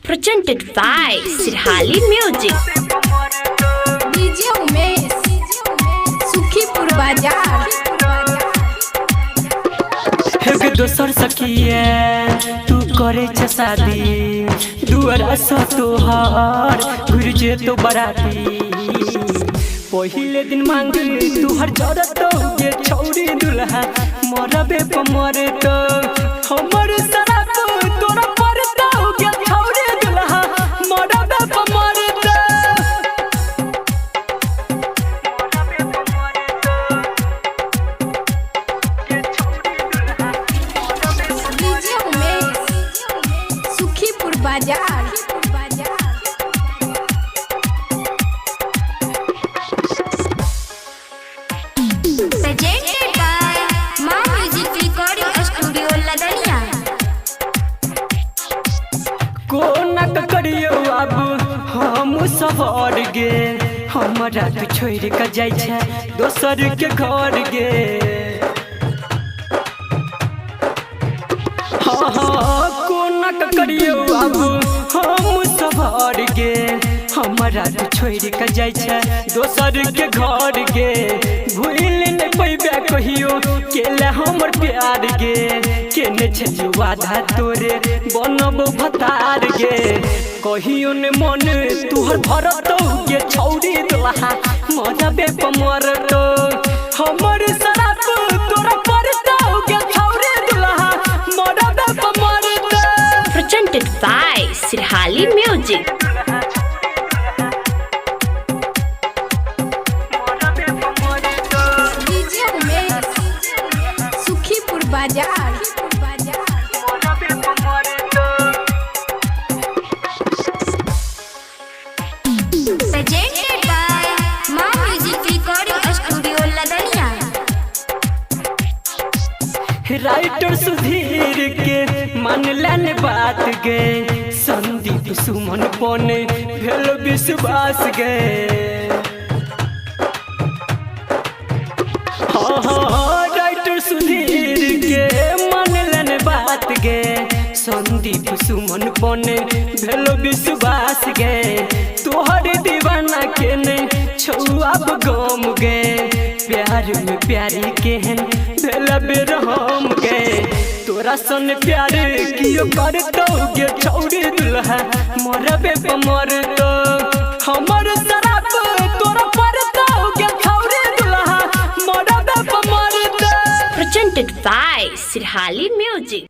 Presented by Sirhali Music. DJ Umesh Sukhipur बाजार। एक दोसर सखिए तू करे छ शादी दुआरा स तोहार घुर जे तो बराती पहिले दिन मांगे तू हर जरत गे छौरी दुल्हा मरबे पमरे तो हमर सराप तोरा पर तो गे छौरी दुल्हा मरबे पमरे तो डीजे उमेश सुखीपुर बाजार। Presented by Ma Music Recording Studio Ladania. कोनक करियो अब हम सफर गे हमरा तू छोड़ के जाय छै दोसर के घर गे हाँ कोनक करियो अब हम सफर गे हमरा तू छोड़ के जाय छै दोसर के घर गे भूल नहीं पैबे कहियो केला हमर प्यार गे केने छै वादा तोरे बनब भतार गे कहियो ने मन तुहर भरत गे छौरी दुल्हा मरबे पमर तो हमर सराप तोरा परत गे छौरी दुल्हा मरबे पमर तो Presented by Sirhali Music. DJ Umesh Sukhipur बाजार। Presented by Ma Music Recording Studio Ladania. Writer Sudhir के मान लेने बात गे संदीप सुमन बने भेल विश्वास गे हाँ राइटर सुधीर के मान लेने बात गे संदीप सुमन बने भेल विश्वास गे तोहर दीवाना के नहीं छुआब गम गे प्यार में प्यारी केहन भेल बेरहम गे तोरा सन प्यार कियो करतो गे छौरी दुल्हा मरबे पमर तो हमर सराप तोरा परतो गे छौरी दुल्हा मरबे पमर तो Presented by Sirhali Music.